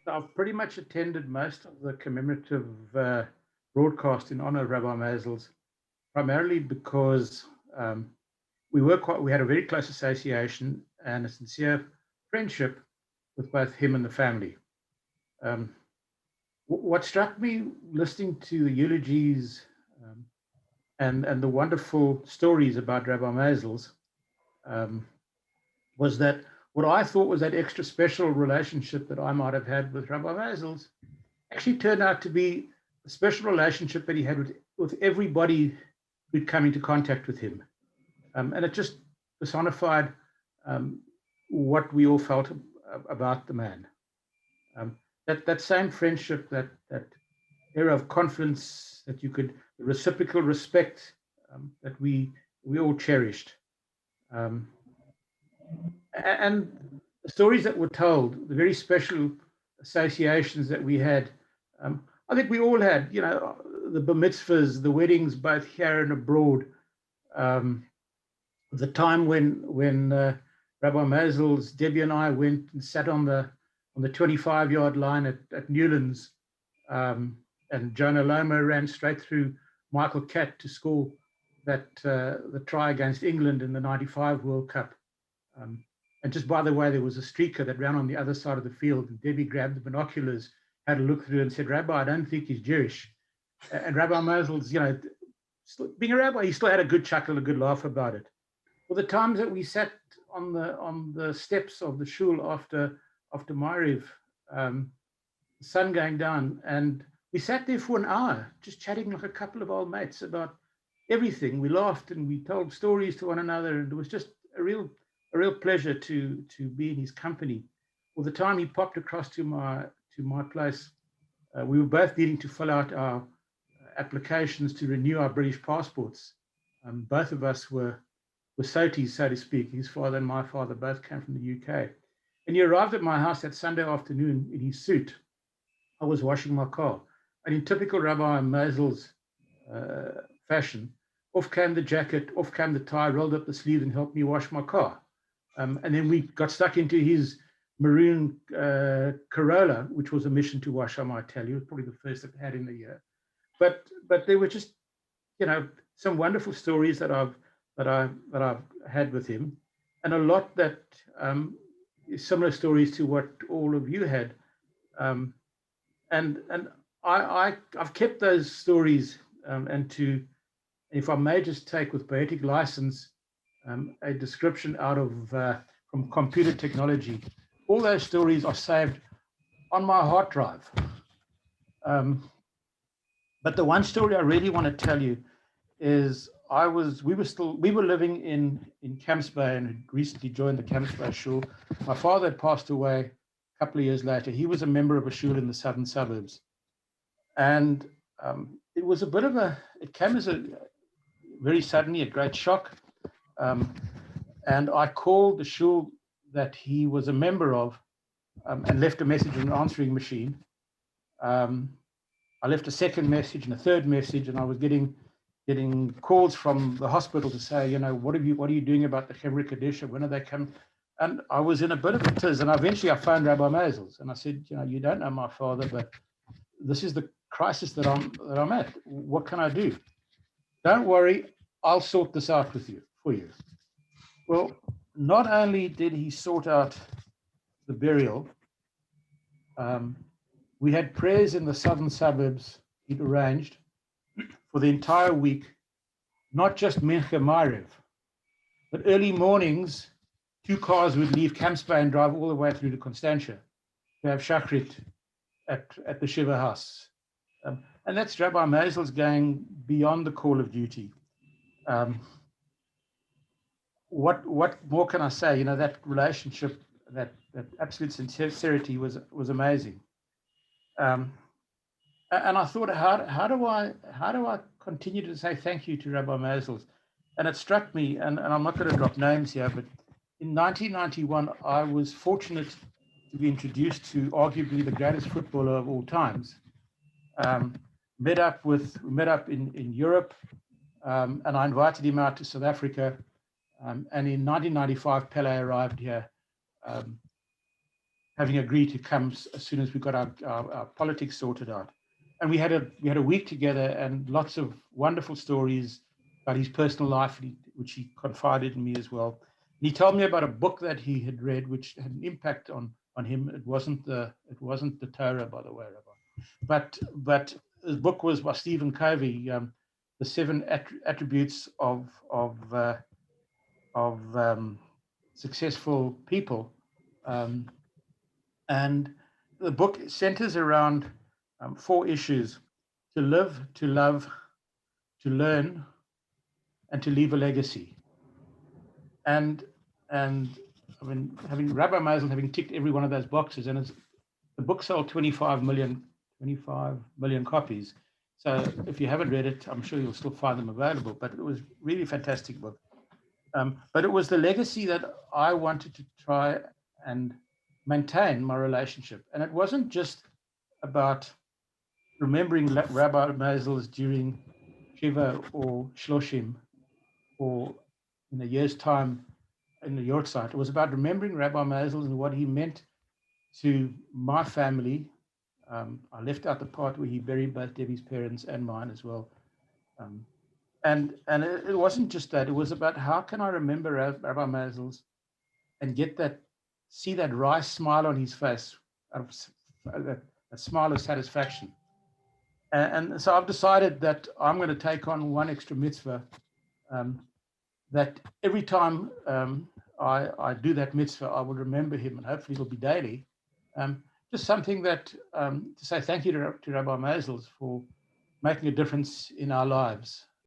I've pretty much attended most of the commemorative broadcast in honor of Rabbi Mazel's, primarily because um, we had a very close association and a sincere friendship with both him and the family. Um, what struck me listening to the eulogies um, and the wonderful stories about Rabbi Mazel's um, was that what I thought was that extra special relationship that I might have had with Rabbi Mazel's actually turned out to be a special relationship that he had with everybody who'd come into contact with him. And it just personified um, what we all felt about the man. Um, that same friendship, that era of confidence, that you could, the reciprocal respect that we all cherished. Um, and the stories that were told, the very special associations that we had, I think we all had, the bar mitzvahs, the weddings, both here and abroad. Um, the time when Rabbi Mazel's, Debbie and I went and sat on the 25-yard line at Newlands, and Jonah Lomo ran straight through Michael Catt to score the try against England in the '95 World Cup. Um, and just by the way, there was a streaker that ran on the other side of the field, and Debbie grabbed the binoculars, had a look through, and said, "Rabbi, I don't think he's Jewish." And Rabbi Mazel's, being a rabbi, he still had a good chuckle, a good laugh about it. Well, the times that we sat on the steps of the shul after Mariv, the sun going down, and we sat there for an hour just chatting like a couple of old mates about everything. We laughed and we told stories to one another, and it was just a real pleasure to be in his company. Well, the time he popped across to my place, we were both needing to fill out our applications to renew our British passports. Both of us were soties, so to speak. His father and my father both came from the UK. And he arrived at my house that Sunday afternoon in his suit. I was washing my car. And in typical Rabbi Mazel's fashion, off came the jacket, off came the tie, rolled up the sleeves and helped me wash my car. And then we got stuck into his maroon Corolla, which was a mission to wash, I might tell you. It was probably the first I've had in the year. But there were just, some wonderful stories that I've had with him, and a lot that is similar stories to what all of you had. And I've kept those stories, and if I may just take with poetic license a description out of from computer technology, all those stories are saved on my hard drive. But the one story I really want to tell you is we were living in Camps Bay and had recently joined the Camps Bay shul. My father had passed away a couple of years later. He was a member of a shul in the southern suburbs, and it was it came as a very suddenly a great shock. And I called the shul that he was a member of, and left a message on an answering machine. I left a second message and a third message, and I was getting calls from the hospital to say, what are you doing about the Chevra Kadisha? When are they coming? And I was in a bit of a tiz, and eventually I phoned Rabbi Mazel's, and I said, you don't know my father, but this is the crisis that I'm at. What can I do? Don't worry, I'll sort this out for you. Well, not only did he sort out the burial, we had prayers in the southern suburbs he'd arranged for the entire week, not just Mincha Mariv, but early mornings, 2 cars would leave Camps Bay and drive all the way through to Constantia to have Shachrit at the Shiva house. And that's Rabbi Mazel's going beyond the call of duty. What more can I say? That relationship, that absolute sincerity was amazing. And I thought, how do I continue to say thank you to Rabbi Mazel's? And it struck me, and I'm not going to drop names here, but in 1991, I was fortunate to be introduced to arguably the greatest footballer of all times. Met up in Europe, and I invited him out to South Africa. And in 1995, Pele arrived here. having agreed to come as soon as we got our politics sorted out. And we had a week together and lots of wonderful stories about his personal life, which he confided in me as well. And he told me about a book that he had read, which had an impact on him. It wasn't the Torah, by the way, Rabbi, but the book was by Stephen Covey, the 7 attributes of successful people, and the book centers around 4 issues: to live, to love, to learn, and to leave a legacy. And I mean, Rabbi Maisel having ticked every one of those boxes, and the book sold 25 million copies. So if you haven't read it, I'm sure you'll still find them available. But it was really a fantastic book. But it was the legacy that I wanted to try and maintain my relationship. And it wasn't just about remembering Rabbi Maisel's during Shiva or Shloshim or in a year's time in the Yortzeit. It was about remembering Rabbi Maisel and what he meant to my family. I left out the part where he buried both Debbie's parents and mine as well. And it wasn't just that. It was about how can I remember Rabbi Maisel's and see that wry smile on his face, that smile of satisfaction. And so I've decided that I'm going to take on one extra mitzvah, that every time I do that mitzvah, I will remember him, and hopefully it'll be daily. Just something that to say thank you to Rabbi Maisel for making a difference in our lives.